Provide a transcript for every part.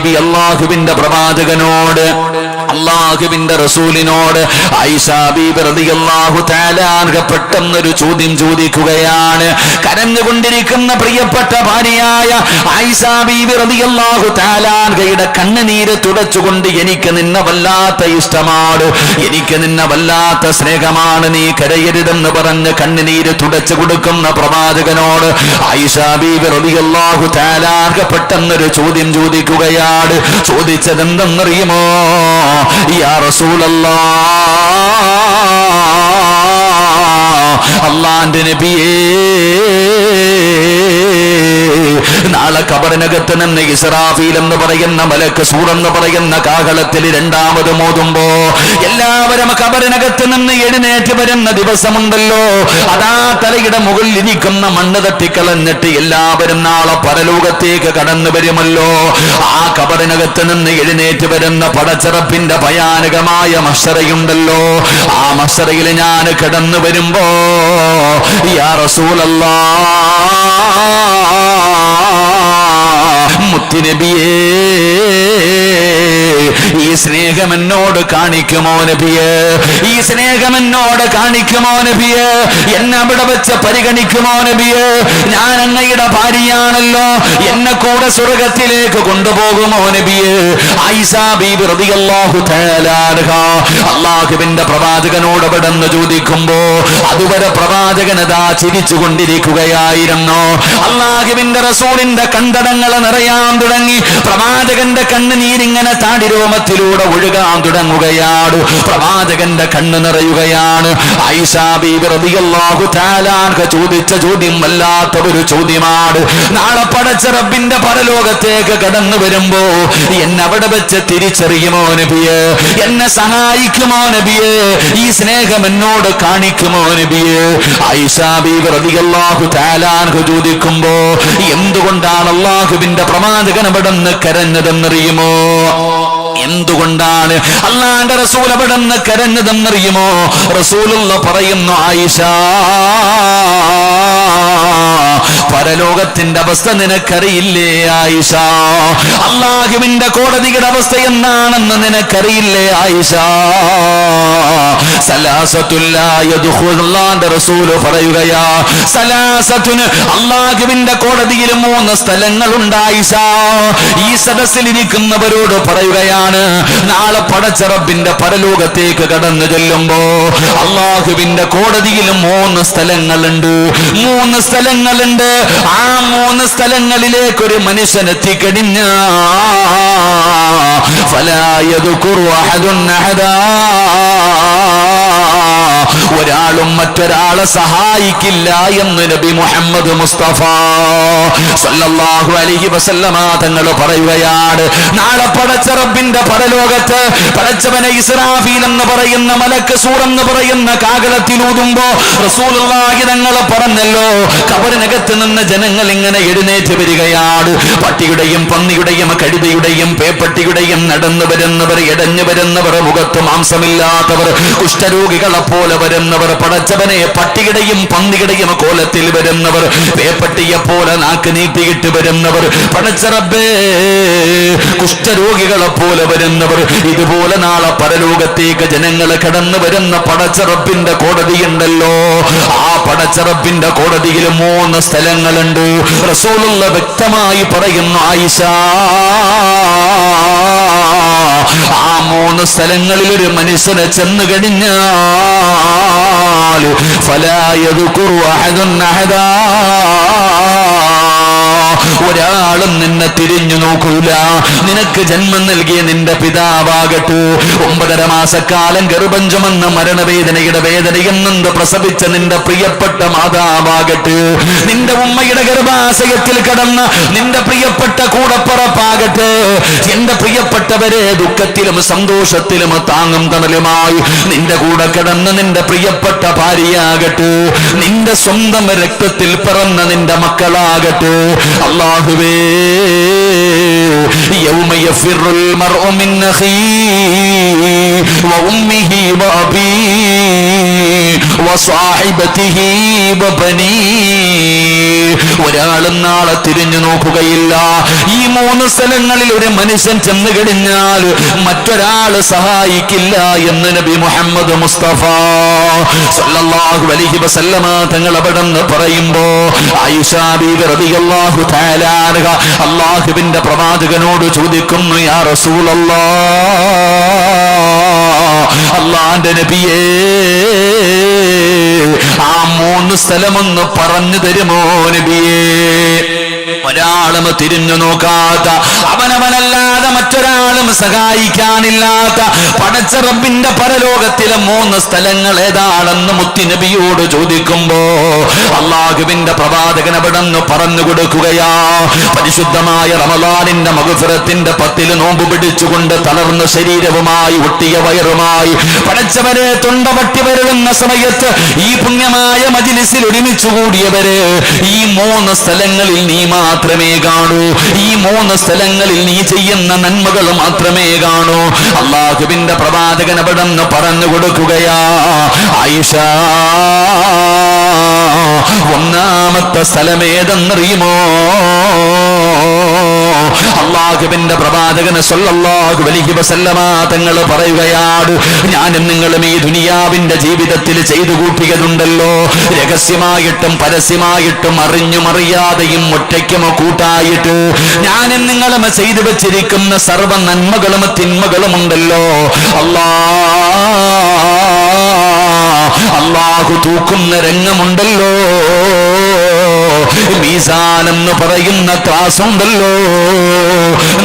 ബീബി അല്ലാഹുവിന്റെ പ്രവാചകനോട്, അല്ലാഹുവിന്റെ റസൂലിനോട് ആയിഷ ബീബി റളിയല്ലാഹു തആല അൻഹ പെട്ടെന്നൊരു ചോദ്യം ചോദിക്കുകയാണ്. കരഞ്ഞുകൊണ്ടിരിക്കുന്ന പ്രിയപ്പെട്ട ഭാര്യയായ ആയിഷ ബീബി റളിയല്ലാഹു തആല അൻഹയുടെ കണ്ണുനീര് തുടച്ചുകൊണ്ട്, എനിക്ക് നിന്നെ വല്ലാത്ത ഇഷ്ടമാണ്, എനിക്ക് നിന്നെ വല്ലാത്ത സ്നേഹമാണ്, നീ കരയരുതെന്ന് പറഞ്ഞ് കണ്ണുനീര് തുടച്ചു കൊടുക്കുന്ന പ്രവാചകനോട് ആയിഷ ബീബി റളിയല്ലാഹു തആല അൻഹ പെട്ടെന്നൊരു ചോദ്യം ചോദിക്കുകയാണ്. ചോദിച്ചത് എന്തെന്നറിയുമോ? യാ റസൂലല്ലാഹ്, അല്ലാഹുവിന്റെ നബിയേ, നാളെ ഖബറിനകത്ത് നിന്ന് ഇസ്രാഫീൽ എന്ന് പറയുന്ന മലക്ക് സൂർ എന്ന് പറയുന്ന കാഹളത്തിൽ രണ്ടാമത് മോതുമ്പോ എല്ലാവരും ഖബറിനകത്ത് നിന്ന് എഴുന്നേറ്റ് വരുന്ന ദിവസമുണ്ടല്ലോ, അതാ തലയുടെ മുകളിൽ ഇരിക്കുന്ന മണ്ണ് തട്ടിക്കളഞ്ഞിട്ട് എല്ലാവരും നാളെ പരലോകത്തേക്ക് കടന്നു വരുമല്ലോ. ആ ഖബറിനകത്ത് നിന്ന് എഴുന്നേറ്റ് വരുന്ന പടച്ചിറപ്പിന്റെ ഭയാനകമായ മഹ്ശറയുണ്ടല്ലോ, ആ മഹ്ശറയിൽ ഞാൻ കടന്നു വരുമ്പോ യാ റസൂലല്ലാഹ്, മുത്തുനബിയേ, ഈ സ്നേഹം എന്നോട് കാണിക്കുമോ നബിയേ? ഈ സ്നേഹം എന്നോട് കാണിക്കുമോ നബിയേ? എന്നെ അവിടെ വെച്ച് പരിഗണിക്കുമോ നബിയേ? ഞാൻ അങ്ങയുടെ ഭാര്യയാണല്ലോ, എന്നെ കൂടെ സ്വർഗത്തിലേക്ക് കൊണ്ടുപോകുമോ നബിയേ? ആയിഷ ബീബി റളിയല്ലാഹു തആല അൻഹ അല്ലാഹുവിന്റെ പ്രവാചകനോട് പെട്ടെന്ന് ചോദിക്കുമ്പോ അതുവരെ പ്രവാചകനതാ ചിരിച്ചു കൊണ്ടിരിക്കുകയായിരുന്നു. അല്ലാഹുവിന്റെ റസൂലിന്റെ കണ്ടടങ്ങൾ നിറയാൻ തുടങ്ങി. പ്രവാചകന്റെ കണ്ണുനീരിങ്ങനെ താടിരോമത്തിലൂടെ ഒഴുകാൻ തുടങ്ങുകയാണ്. പ്രവാചകന്റെ കണ്ണ് നിറയുകയാണ്. ആയിഷ ബീബി റളിയല്ലാഹു തആല അൻഹ ചോദിച്ച ചോദ്യം വല്ലാത്ത ഒരു ചോദ്യമാണ്. നാളെ പടച്ച റബ്ബിന്റെ പരലോകത്തേക്ക് കടന്നു വരുമ്പോ എന്നെ അവിടെ വെച്ച് തിരിച്ചറിയുമോ നബിയേ? എന്നെ സഹായിക്കുമോ നബിയേ? ഈ സ്നേഹം എന്നോട് കാണിക്കുമോ നബിയേ? ആയിഷ ബീബി റളിയല്ലാഹു തആല അൻഹ ചോദിക്കുമ്പോ എന്തുകൊണ്ടാണ് അല്ലാഹുവിന്റെ പ്രവാചകൻ അവിടെ നിന്ന് കരഞ്ഞതെന്നറിയുമോ? എന്തുകൊണ്ടാണ് അല്ലാഹുവിന്റെ റസൂൽ അവിടെ നിന്ന് കരഞ്ഞതെന്നറിയുമോ? റസൂലുള്ള പറയുന്നു, ആയിഷ, പരലോകത്തിന്റെ അവസ്ഥ നിനക്കറിയില്ലേ ആയിഷ? അല്ലാഹുവിന്റെ കോടതിയുടെ അവസ്ഥ എന്താണെന്ന് നിനക്കറിയില്ലേ ആയിഷ? അല്ലാഹുവിന്റെ റസൂൽ പറയുകയാ, സലാസത്തുന്, അല്ലാഹുവിന്റെ കോടതിയിൽ 3 സ്ഥലങ്ങളുണ്ട് ആയിഷ. ഈ സദസ്സിലിരിക്കുന്നവരോട് പറയുകയാണ്, നാളെ പടച്ച റബ്ബിന്റെ പരലോകത്തേക്ക് കടന്നു ചെല്ലുമ്പോ അല്ലാഹുവിന്റെ കോടതിയിൽ 3 സ്ഥലങ്ങളുണ്ട്. 3 സ്ഥലങ്ങളുണ്ട്. ആ 3 സ്ഥലങ്ങളിലേക്ക് ഒരു മനുഷ്യൻ എത്തിക്കഴിഞ്ഞ ഒരാളും മറ്റൊരാളെ സഹായിക്കില്ല എന്ന് നബി മുഹമ്മദ് മുസ്തഫ സല്ലല്ലാഹു അലൈഹി വസല്ലമ തങ്ങൾ പറയുകയാണ്. നാളെ പടച്ച റബ്ബിന്റെ പരലോകത്ത് പടച്ചവനെ ഇസ്രാഫീൽ എന്ന് പറയുന്ന മലക്ക് സൂർ എന്ന് പറയുന്ന കാഹളത്തിലൂതുമ്പോ റസൂലുള്ളാഹി തങ്ങൾ പറഞ്ഞല്ലോ, ഖബറിനകത്ത് നിന്ന് ജനങ്ങൾ ഇങ്ങനെ എഴുന്നേറ്റ് വരികയാണ്. പട്ടിയുടെയും പന്നിയുടെയും കഴുതയുടെയും പേപ്പട്ടിയുടെയും നടന്നു വരുന്നവർ, ഇടഞ്ഞു വരുന്നവർ, മുഖത്ത് മാംസമില്ലാത്തവർ, കുഷ്ഠരോഗികളെ പോലെ വരുന്നവർ, പടച്ചവനെ പട്ടിയുടെയും പന്നിയുടെയും കോലത്തിൽ വരുന്നവർ, പേപ്പട്ടിയെ പോലെ നാക്ക് നീട്ടിയിട്ട് വരുന്നവർ, പടച്ച റബ്ബേ കുഷ്ഠരോഗികളെ പോലെ വരുന്നവർ, ഇതുപോലെ നാളെ പരലോകത്തേക്ക് ജനങ്ങൾ കടന്നു വരുന്ന പടച്ച റബ്ബിന്റെ കോടതിയുണ്ടല്ലോ. ആ പടച്ച റബ്ബിന്റെ കോടതിയിൽ 3 സ്ഥലങ്ങളുണ്ട്. റസൂലുള്ള വ്യക്തമായി പറയുന്നു, ആയിഷ, ആ 3 സ്ഥലങ്ങളിൽ ഒരു മനുഷ്യനെ ചെന്നു കഴിഞ്ഞാൽ ഫലാ യദ്കുറു അഹദുൻ അഹദാ, ഒരാളും നിന്നെ തിരിഞ്ഞു നോക്കൂല. നിനക്ക് ജന്മം നൽകിയ നിന്റെ പിതാവാകട്ടെ, 9.5 മാസക്കാലം ഗർഭം ചുമന്ന് മരണവേദനയുടെ വേദനയെന്നത് പ്രസവിച്ച നിന്റെ പ്രിയപ്പെട്ട മാതാവാകട്ടെ, നിന്റെ ഉമ്മയുടെ ഗർഭാശയത്തിൽ കടന്ന നിന്റെ പ്രിയപ്പെട്ട കൂടപ്പറപ്പാകട്ടെ, എന്റെ പ്രിയപ്പെട്ടവരെ ദുഃഖത്തിലും സന്തോഷത്തിലും താങ്ങും തണലുമായി നിന്റെ കൂടെ കിടന്ന നിന്റെ പ്രിയപ്പെട്ട ഭാര്യയാകട്ടെ, നിന്റെ സ്വന്തം രക്തത്തിൽ പിറന്ന നിന്റെ മക്കളാകട്ടെ, അല്ലാഹുവേ, യൗമ യഫിറുൽ മർഉ മിൻ അഖീഹി വ ഉമ്മിഹി വ അബീഹി വസ്വാഹിബതിഹി വബനീ. ഒരാളും നാളെ തിരിഞ്ഞു നോക്കുകയില്ല. ഈ 3 സ്ഥലങ്ങളിൽ ഒരു മനുഷ്യൻ ചെന്ന് കഴിഞ്ഞാൽ മറ്റൊരാള് സഹായിക്കില്ല എന്ന് നബി മുഹമ്മദ് മുസ്തഫ സല്ലല്ലാഹു അലൈഹി വസല്ലമ തങ്ങൾ അവിടെന്ന് പറയുമ്പോ ആയിഷ ബീവി റളിയല്ലാഹു തആല അൻഹ അല്ലാഹുവിന്റെ പ്രവാചകനോട് ചോദിക്കുന്നു, യാ റസൂലല്ലാഹ്, അല്ലാഹുവിന്റെ നബിയേ, ആ 3 സ്ഥലമൊന്ന് പറഞ്ഞു തരുമോ നബിയേ? ഒരാളും തിരിഞ്ഞു നോക്കാത്ത, അവനവനല്ലാതെ മറ്റൊരാളും സഹായിക്കാനില്ലാത്ത പടച്ച റബ്ബിന്റെ പരലോകത്തിലെ 3 സ്ഥലങ്ങൾ ഏതാണെന്ന് മുത്തുനബിയോട് ചോദിക്കുമ്പോ അല്ലാഹുവിന്റെ പ്രവാചകൻ അവിടെന്ന് പറഞ്ഞു കൊടുക്കുകയാ. പരിശുദ്ധമായ റമളാനിന്റെ മഗ്ഫിറത്തിന്റെ 10 നോമ്പ് പിടിച്ചുകൊണ്ട് തളർന്ന ശരീരവുമായി ഒട്ടിയ വയറുമായി പടച്ചവരെ തൊണ്ടപട്ടി വരുന്ന സമയത്ത് ഈ പുണ്യമായ മജ്‌ലിസിൽ ഒരുമിച്ച് കൂടിയവര് ഈ 3 സ്ഥലങ്ങളിൽ നീ മാത്രമേ കാണൂ. ഈ 3 സ്ഥലങ്ങളിൽ നീ ചെയ്യുന്ന നന്മകൾ മാത്രമേ കാണൂ. അല്ലാഹുവിന്റെ പ്രവാചകൻ അവിടെന്ന് പറഞ്ഞു കൊടുക്കുകയാ, ആയിഷ, ഒന്നാമത്തെ സ്ഥലം ഏതെന്നറിയുമോ? അല്ലാഹുവിന്റെ പ്രവാചകൻ സല്ലല്ലാഹു അലൈഹി വസല്ലമ തങ്ങൾ പറയുകയാണ്, ഞാനും നിങ്ങളും ഈ ദുനിയാവിന്റെ ജീവിതത്തിൽ ചെയ്തു കൂട്ടിയതുണ്ടല്ലോ, രഹസ്യമായിട്ടും പരസ്യമായിട്ടും അറിഞ്ഞും അറിയാതെയും ഒറ്റയ്ക്കും കൂട്ടായിട്ട് ഞാനും നിങ്ങളും ചെയ്തു വെച്ചിരിക്കുന്ന സർവ്വ നന്മകളും തിന്മകളും ഉണ്ടല്ലോ, അല്ലാഹു തൂക്കുന്ന രംഗമുണ്ടല്ലോ, മീസാൻ എന്ന് പറയുന്ന ത്രാസുണ്ടല്ലോ,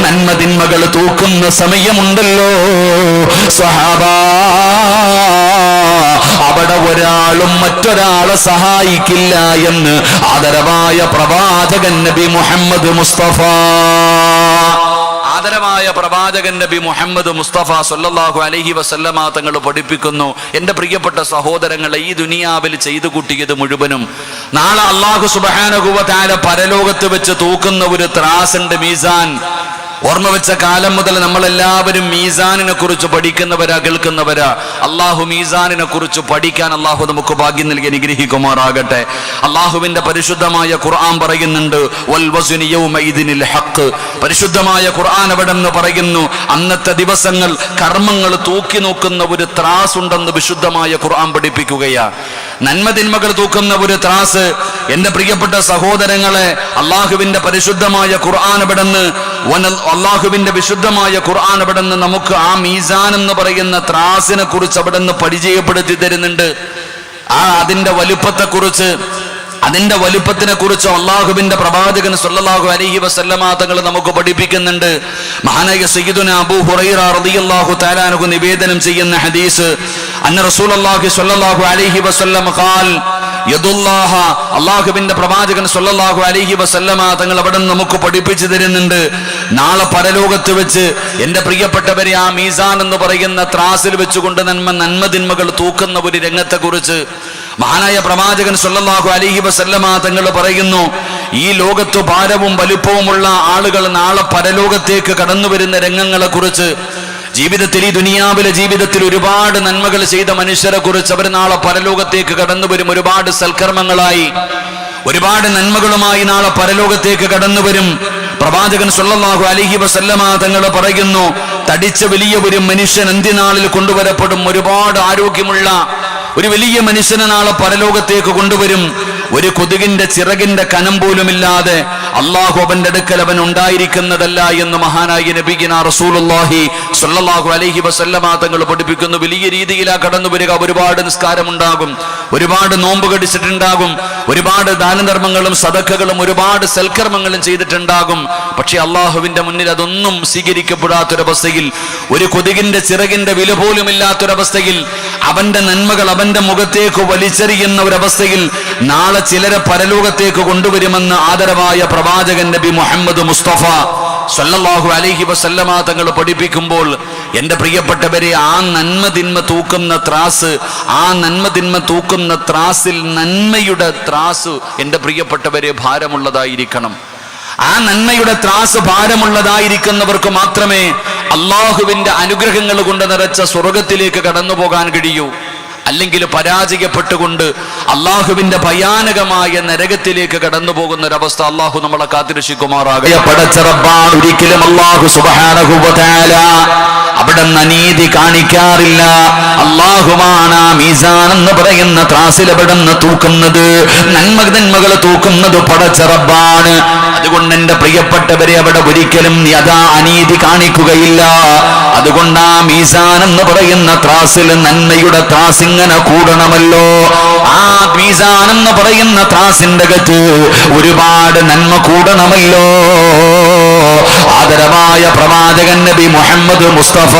നന്മ തിന്മകൾ തൂക്കുന്ന സമയമുണ്ടല്ലോ സ്വഹാബാ, അവിടെ ഒരാളും മറ്റൊരാളെ സഹായിക്കില്ല എന്ന് ആദരവായ പ്രവാചകൻ നബി മുഹമ്മദ് മുസ്തഫ. ആദരവായ പ്രവാചകൻ നബി മുഹമ്മദ് മുസ്തഫ സല്ലല്ലാഹു അലൈഹി വസല്ലമ തങ്ങൾ പഠിപ്പിക്കുന്നു, എൻ്റെ പ്രിയപ്പെട്ട സഹോദരങ്ങളെ, ഈ ദുനിയാവിൽ ചെയ്തു കൂട്ടിയത് മുഴുവനും നാളെ അല്ലാഹു സുബ്ഹാനഹു വ തആല പരലോകത്ത് വെച്ച് തൂക്കുന്ന ഒരു ത്രാസുണ്ട്, മീസാൻ. ഓർമ്മ വെച്ച കാലം മുതൽ നമ്മളെല്ലാവരും മീസാനിനെ കുറിച്ച് പഠിക്കുന്നവരാ, കേൾക്കുന്നവരാ. അള്ളാഹു മീസാനിനെ കുറിച്ച് പഠിക്കാൻ അള്ളാഹു നമുക്ക് ഭാഗ്യം നൽകി അനുഗ്രഹിക്കുമാറാകട്ടെ. അള്ളാഹുവിന്റെ പരിശുദ്ധമായ ഖുർആൻ പറയുന്നുണ്ട്, വൽ വസ്നു യൗമഇദിനിൽ ഹഖ്. പരിശുദ്ധമായ ഖുർആൻ അവിടെ നിന്ന് പറയുന്നു, അന്നത്തെ ദിവസങ്ങൾ കർമ്മങ്ങൾ തൂക്കി നോക്കുന്ന ഒരു ത്രാസ് ഉണ്ടെന്ന് വിശുദ്ധമായ ഖുർആൻ പഠിപ്പിക്കുകയാ. നന്മ തിന്മകൾ തൂക്കുന്ന ഒരു ത്രാസ്. എന്റെ പ്രിയപ്പെട്ട സഹോദരങ്ങളെ, അള്ളാഹുവിന്റെ പരിശുദ്ധമായ ഖുർആൻ അവിടെ നിന്ന്, അള്ളാഹുവിന്റെ വിശുദ്ധമായ ഖുർആൻ അവിടെ നിന്ന് നമുക്ക് ആ മീസാൻ എന്ന് പറയുന്ന ത്രാസിനെ കുറിച്ച് അവിടെ നിന്ന് പരിചയപ്പെടുത്തി തരുന്നുണ്ട്. അതിന്റെ വലുപ്പത്തെക്കുറിച്ച്, അതിന്റെ വലുപ്പത്തിനെ കുറിച്ച് അള്ളാഹുവിന്റെ പ്രവാചകൻ സല്ലല്ലാഹു അലൈഹി വസല്ലമ തങ്ങൾ നമുക്ക് പഠിപ്പിക്കുന്നുണ്ട്. മഹാനായ സയ്യിദുനാ അബൂ ഹുറൈറ റളിയല്ലാഹു തആല അൻഹു നിവേദനം ചെയ്യുന്ന ഹദീസ്, അന്ന റസൂലുള്ളാഹി സ്വല്ലല്ലാഹു അലൈഹി വസല്ലം ഖാൽ യദുല്ലാഹ, അള്ളാഹുവിന്റെ പ്രവാചകൻ സല്ലല്ലാഹു അലൈഹി വസല്ലമ തങ്ങൾ അവിടെ നമുക്ക് പഠിപ്പിച്ചു തരുന്നുണ്ട്, നാളെ പരലോകത്ത് വെച്ച് എൻ്റെ പ്രിയപ്പെട്ടവരെ ആ മീസാൻ എന്ന് പറയുന്ന ത്രാസിൽ വെച്ചുകൊണ്ട് നന്മ തിന്മകൾ തൂക്കുന്ന ഒരു രംഗത്തെ കുറിച്ച് മഹാനായ പ്രവാചകൻ സല്ലല്ലാഹു അലൈഹി വസല്ലമ തങ്ങൾ പറയുന്നു, ഈ ലോകത്ത് ഭാരവും വലുപ്പവുമുള്ള ആളുകൾ നാളെ പരലോകത്തേക്ക് കടന്നു വരുന്ന രംഗങ്ങളെ കുറിച്ച്, ജീവിതത്തിൽ ഈ ദുനിയാവിലെ ജീവിതത്തിൽ ഒരുപാട് നന്മകൾ ചെയ്ത മനുഷ്യരെ കുറിച്ച് അവർ നാളെ പരലോകത്തേക്ക് കടന്നു വരും. ഒരുപാട് സൽക്കർമ്മങ്ങളായി ഒരുപാട് നന്മകളുമായി നാളെ പരലോകത്തേക്ക് കടന്നു വരും. പ്രവാചകൻ സല്ലല്ലാഹു അലൈഹി വസല്ലമ തങ്ങൾ പറയുന്നു, തടിച്ച വലിയ ഒരു മനുഷ്യൻ അന്ത്യനാളിൽ കൊണ്ടുവരപ്പെടും. ഒരുപാട് ആരോഗ്യമുള്ള ഒരു വലിയ മനുഷ്യനെ നാളെ പരലോകത്തേക്ക് കൊണ്ടുവരും. ഒരു കൊതുകിന്റെ ചിറകിന്റെ കനം പോലുമില്ലാതെ അള്ളാഹു അവന്റെ അടുക്കൽ അവൻ ഉണ്ടായിരിക്കുന്നതല്ല എന്ന് മഹാനായ നബിയിന റസൂലുള്ളാഹി സ്വല്ലല്ലാഹു അലൈഹി വസല്ലമ തങ്ങൾ പഠിപ്പിക്കുന്നു. വലിയ രീതിയിലാ കടന്നു വരിക. ഒരുപാട് നിസ്കാരമുണ്ടാകും, ഒരുപാട് നോമ്പ് കടിച്ചിട്ടുണ്ടാകും, ഒരുപാട് ദാനധർമ്മങ്ങളും സദഖകളും ഒരുപാട് സൽക്കർമ്മങ്ങളും ചെയ്തിട്ടുണ്ടാകും. പക്ഷെ അള്ളാഹുവിന്റെ മുന്നിൽ അതൊന്നും സ്വീകരിക്കപ്പെടാത്തൊരവസ്ഥയിൽ, ഒരു കൊതുകിന്റെ ചിറകിന്റെ വില പോലുമില്ലാത്തൊരവസ്ഥയിൽ, അവന്റെ നന്മകൾ അവന്റെ മുഖത്തേക്ക് വലിച്ചെറിയുന്ന ഒരവസ്ഥയിൽ നാളെ ചിലരെ പരലോകത്തേക്ക് കൊണ്ടുവരുമെന്ന് ആദരവായ പ്രവാചകൻ നബി മുഹമ്മദ് മുസ്തഫ സല്ലല്ലാഹു അലൈഹി വസല്ലമ തങ്ങൾ പഠിപ്പിക്കുമ്പോൾ, എൻ്റെ പ്രിയപ്പെട്ടവരെ, ആ നന്മ തിന്മ തൂക്കുന്ന ത്രാസ്, ആ നന്മ തിന്മ തൂക്കുന്ന ത്രാസിൽ നന്മയുടെ ത്രാസ് എൻ്റെ പ്രിയപ്പെട്ടവരെ ഭാരമുള്ളതായിരിക്കണം. ആ നന്മയുടെ ത്രാസ് ഭാരമുള്ളതായിരിക്കുന്നവർക്ക് മാത്രമേ അള്ളാഹുവിന്റെ അനുഗ്രഹങ്ങൾ കൊണ്ട് നിറച്ച സ്വർഗത്തിലേക്ക് കടന്നു പോകാൻ കഴിയൂ. അല്ലെങ്കിൽ പരാജയപ്പെട്ടുകൊണ്ട് അള്ളാഹുവിന്റെ ഭയാനകമായ നരകത്തിലേക്ക് കടന്നു പോകുന്ന ഒരവസ്ഥ അള്ളാഹു നമ്മളെ കാത്തിരക്ഷിക്കുമാറാകട്ടെ. പടച്ച റബ്ബാണ്, ഒരിക്കലും അള്ളാഹു സുബ്ഹാനഹു വ തആല അവിടുന്ന് അനീതി കാണിക്കാറില്ല. അള്ളാഹുവാണ് മീസാൻ എന്ന് പറയുന്ന ത്രാസിൽ അവിടുന്ന് തൂക്കുന്നത്, നന്മകൾ തൂക്കുന്നത് പടച്ച റബ്ബാണ്. അതുകൊണ്ട് എന്റെ പ്രിയപ്പെട്ടവരെ, അവിടെ ഒരിക്കലും അനീതി കാണിക്കുകയില്ല. അതുകൊണ്ട് ആ മീസാൻ എന്ന് പറയുന്ന ത്രാസിൽ നന്മയുടെ ത്രാസ് ഇങ്ങനെ കൂടണമല്ലോ. ആ മീസാൻ എന്ന് പറയുന്ന ത്രാസിന്റെ അകത്ത് ഒരുപാട് നന്മ കൂടണമല്ലോ. ആദരവായ പ്രവാചകൻ നബി മുഹമ്മദ് മുസ്തഫ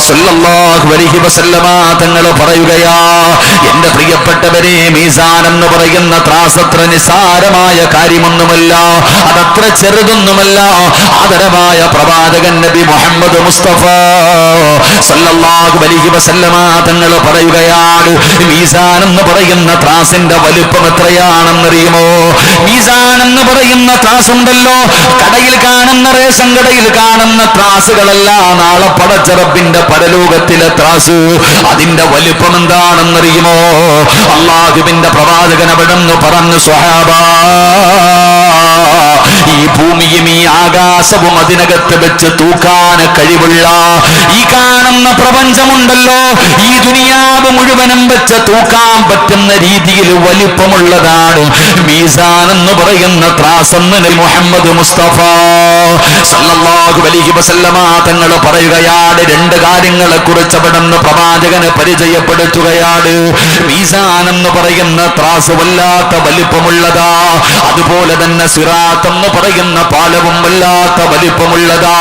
സല്ലല്ലാഹു അലൈഹി വസല്ലമ തങ്ങൾ പറയുകയാ, എന്റെ പ്രിയപ്പെട്ടവരെ, മീസാൻ എന്ന് പറയുന്ന ത്രാസ് അത്ര നിസ്സാരമായ കാര്യമൊന്നുമല്ല, അതത്ര ചെറുതൊന്നുമല്ല. ആദരവായ പ്രവാചകൻ നബി മുഹമ്മദ് മുസ്തഫ സല്ലല്ലാഹു അലൈഹി വസല്ലമ തങ്ങൾ പറയുകയാണ്, മീസാൻ എന്ന് പറയുന്ന ത്രാസിന്റെ വലുപ്പം എത്രയാണെന്നറിയുമോ? മീസാൻ എന്ന് പറയുന്ന ത്രാസ് ഉണ്ടല്ലോ, കടയിൽ കാണുന്ന റേഷൻ കടയിൽ കാണുന്ന ത്രാസുകളല്ല, നാളെ പടച്ച റബ്ബിന്റെ പരലോകത്തിലെ ത്രാസ്, അതിന്റെ വലിപ്പം എന്താണെന്നറിയുമോ? അല്ലാഹുവിന്റെ പ്രവാചകൻ അവിടെന്ന് പറഞ്ഞു, സ്വഹാബാ, ഈ ഭൂമിയും ഈ ആകാശവും അതിനകത്ത് വെച്ച് തൂക്കാൻ കഴിവുള്ള ഈ കാണുന്ന പ്രപഞ്ചമുണ്ടല്ലോ, ഈ ദുനിയാവ് മുഴുവനും വെച്ച് തൂക്കാൻ പറ്റുന്ന രീതിയിൽ വലിപ്പമുള്ളതാണ് മീസാൻ എന്ന് പറയുന്ന ത്രാസ് എന്ന് നബി മുഹമ്മദ് മുസ്തഫ സല്ലല്ലാഹു അലൈഹി വസല്ലമ തങ്ങൾ പറയുകയാണ്. രണ്ട് കാര്യങ്ങളെ കുറിച്ച് അവിടുന്ന് പ്രവാചകനെ പരിചയപ്പെടുത്തുകയാണ്. മീസാൻ എന്ന് പറയുന്ന ത്രാസ് വല്ലാത്ത വലിപ്പമുള്ളതാ, അതുപോലെ തന്നെ സിറാത്ത് എന്ന് പറയുന്ന പാലവും വല്ലാത്ത വലിപ്പമുള്ളതാ.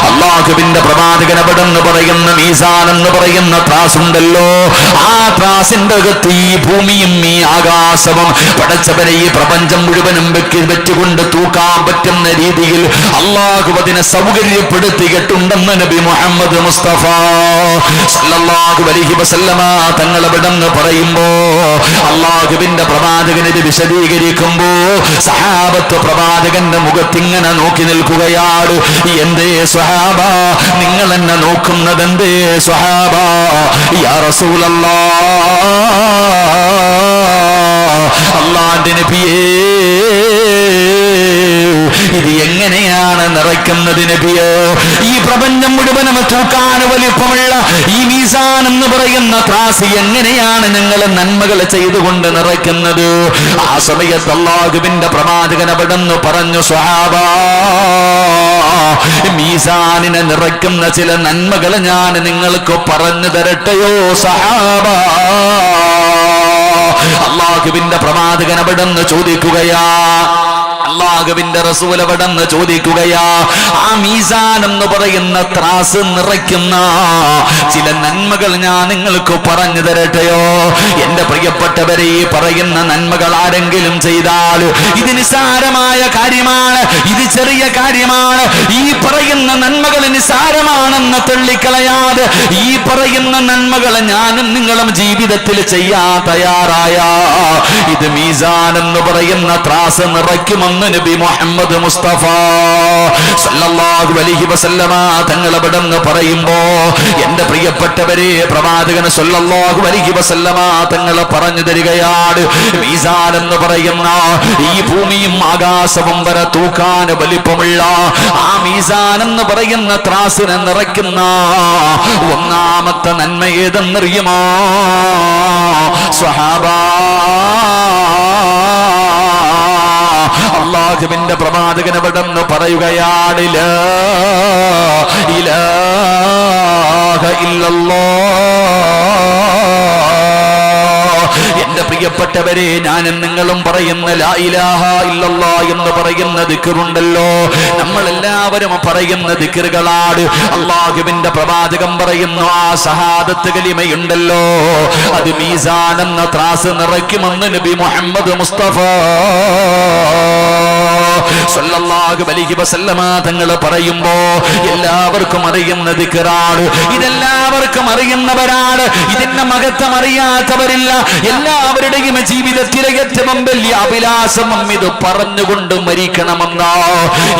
അല്ലാഹുവിന്റെ പ്രവാചകൻ അവിടുന്ന് പറയുന്ന മീസാൻ എന്ന് പറയുന്ന ത്രാസ് ഉണ്ടല്ലോ, ആ ത്രാസിന്റെ അകത്ത് ഈ ഭൂമിയും ഈ ആകാശവും പടച്ചവരെ ഈ പ്രപഞ്ചം മുഴുവനും വെച്ചുകൊണ്ട് തൂക്കാൻ പറ്റുന്ന രീതിയിൽ അള്ളാഹു അതിനെ സൗകര്യപ്പെടുത്തിയിട്ടുണ്ടെന്ന് നബി മുഹമ്മദ് മുസ്തഫ സല്ലല്ലാഹു അലൈഹി വസല്ലമ തങ്ങൾ അവിടെന്ന് പറയുമ്പോ, അള്ളാഹുവിന്റെ പ്രവാചകൻ ഇത് വിശദീകരിക്കുമ്പോ സഹാബത്ത് പ്രവാചകന്റെ മുഖത്തിങ്ങനെ നോക്കി നിൽക്കുകയാണ്. എന്തേ സ്വഹാബ, നിങ്ങൾ എന്നെ നോക്കുന്നത് എന്തേ സ്വഹാബ? യാ റസൂലല്ലാഹ്, അല്ലാഹുവിന്റെ നബിയേ, ഇത് എങ്ങനെയാണ് നിറയ്ക്കുന്നത് നബിയോ? ഈ പ്രപഞ്ചം മുഴുവനും തൂക്കാൻ വലിപ്പമുള്ള ഈ മീസാൻ എന്ന് പറയുന്ന ത്രാസ് എങ്ങനെയാണ് നിങ്ങൾ നന്മകൾ ചെയ്തുകൊണ്ട് നിറയ്ക്കുന്നത്? ആ സമയത്ത് അല്ലാഹുവിന്റെ പ്രവാചകൻ അവിടെന്ന് പറഞ്ഞു, സ്വഹാബാ, മീസാനിനെ നിറയ്ക്കുന്ന ചില നന്മകൾ ഞാൻ നിങ്ങൾക്ക് പറഞ്ഞു തരട്ടെയോ സഹാബാ? അല്ലാഹുവിന്റെ പ്രവാചകൻ അവിടെന്ന് ചോദിക്കുകയാ, അല്ലാഹുവിന്റെ റസൂൽ അവിടെന്ന് ചോദിക്കുകയാ, ആ മീസാൻ എന്ന് പറയുന്ന ത്രാസ് നിറയ്ക്കുന്ന ചില നന്മകൾ ഞാൻ നിങ്ങൾക്ക് പറഞ്ഞു തരട്ടെയോ? എന്റെ പ്രിയപ്പെട്ടവരെ, ഈ പറയുന്ന നന്മകൾ ആരെങ്കിലും ചെയ്താൽ ഇത് നിസ്സാരമായ കാര്യമാണ്, ഇത് ചെറിയ കാര്യമാണ്. ഈ പറയുന്ന നന്മകൾ നിസ്സാരമാണെന്ന് തള്ളിക്കളയാതെ ഈ പറയുന്ന നന്മകൾ ഞാനും നിങ്ങളും ജീവിതത്തിൽ ചെയ്യാൻ തയ്യാറായ ഇത് മീസാൻ എന്ന് പറയുന്ന ത്രാസ് നിറയ്ക്കുമെന്ന് നബി മുഹമ്മദ് മുസ്തഫ സല്ലല്ലാഹു അലൈഹി വസല്ലമ തങ്ങൾ അവിടെന്ന് പറയുമ്പോ, എന്റെ പ്രിയപ്പെട്ടവരെ, പ്രവാചകൻ സല്ലല്ലാഹു അലൈഹി വസല്ലമ തങ്ങൾ പറഞ്ഞു തരികയാണ്, മീസാൻ എന്ന് പറയുന്ന ഈ ഭൂമിയും ആകാശവും വരെ തൂക്കാൻ വലിപ്പമുള്ള ആ മീസാൻ എന്ന് പറയുന്ന ത്രാസിനെ നിറയ്ക്കുന്ന ഒന്നാമത്തെ നന്മ ഏതെന്നറിയുമോ സ്വഹാബാ? അല്ലാഹുവിന്റെ പ്രവാചകൻ അവിടെന്ന് പറയുകയാണ്, ലാ ഇലാഹ ഇല്ലല്ലാഹ്. എന്റെ പ്രിയപ്പെട്ടവരെ, ഞാനും നിങ്ങളും പറയുന്ന ലാ ഇലാഹ ഇല്ലല്ലാഹ് എന്ന് പറയുന്ന ദിക്റുണ്ടല്ലോ, നമ്മളെല്ലാവരും പറയുന്ന ദിക്റുകളാണ്. അല്ലാഹുവിന്റെ പ്രവാചകൻ പറയുന്നു, ആ ഷഹാദത്ത് കലിമയുണ്ടല്ലോ, അത് മീസാൻ എന്ന ത്രാസ് നിറയ്ക്കുമെന്ന് നബി മുഹമ്മദ് മുസ്തഫ സല്ലല്ലാഹു അലൈഹി വസല്ലമ തങ്ങൾ പറയുമ്പോ എല്ലാവർക്കും അറിയുന്ന ദിക്റാണ്, ഇതെല്ലാവർക്കും അറിയുന്നവരാണ്, ഇതിന്റെ മഹത്വം അറിയാത്തവരില്ല. എല്ലാ എല്ലാവരുടെയും ജീവിതത്തിലെ ഏറ്റവും വലിയ അഭിലാഷം ഇത് പറഞ്ഞുകൊണ്ട് മരിക്കണമെന്നാ.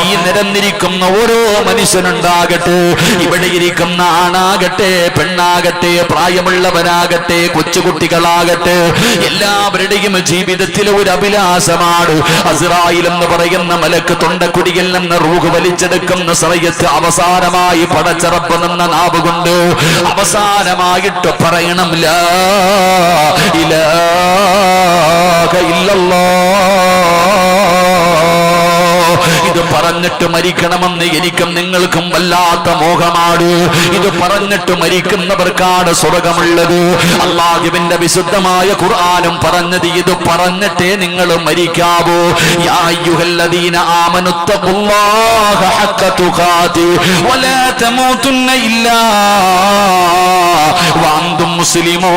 ഈ നിരന്നിരിക്കുന്ന ഓരോ മനുഷ്യനുണ്ടാകട്ടെ, ഇവിടെ ഇരിക്കുന്ന ആണാകട്ടെ പെണ്ണാകട്ടെ പ്രായമുള്ളവരാകട്ടെ കൊച്ചുകുട്ടികളാകട്ടെ, എല്ലാവരുടെയും ജീവിതത്തിലെ ഒരു അഭിലാഷമാണ് അസ്റായിൽ എന്ന് പറയുന്ന മലക്ക് തൊണ്ടക്കുടിയിൽ നിന്ന് റൂഹ് വലിച്ചെടുക്കുന്ന സമയത്ത് അവസാനമായി പടച്ചറപ്പ് നിന്ന നാവ് കൊണ്ട് അവസാനമായിട്ട് പറയണം ലാ ഇലാഹ ഇല്ലല്ലാഹ്. ഇത് പറഞ്ഞിട്ട് മരിക്കണമെന്ന് എനിക്കും നിങ്ങൾക്കും വല്ലാത്ത മോഹമാണ്. ഇത് പറഞ്ഞിട്ട് മരിക്കുന്നവർക്കാണ് സ്വർഗമുള്ളത്. അല്ലാഹുവിന്റെ വിശുദ്ധമായ ഖുർആനും പറഞ്ഞത് ഇത് പറഞ്ഞിട്ടേ നിങ്ങൾ മരിക്കാവൂ. യാ അയ്യുഹല്ലദീന ആമനുത്തഖുല്ലാഹ ഹഖ തുഖാതി വലാ തമൂതുന്ന ഇല്ലാ വഅൻതും മുസ്ലിമൂൻ.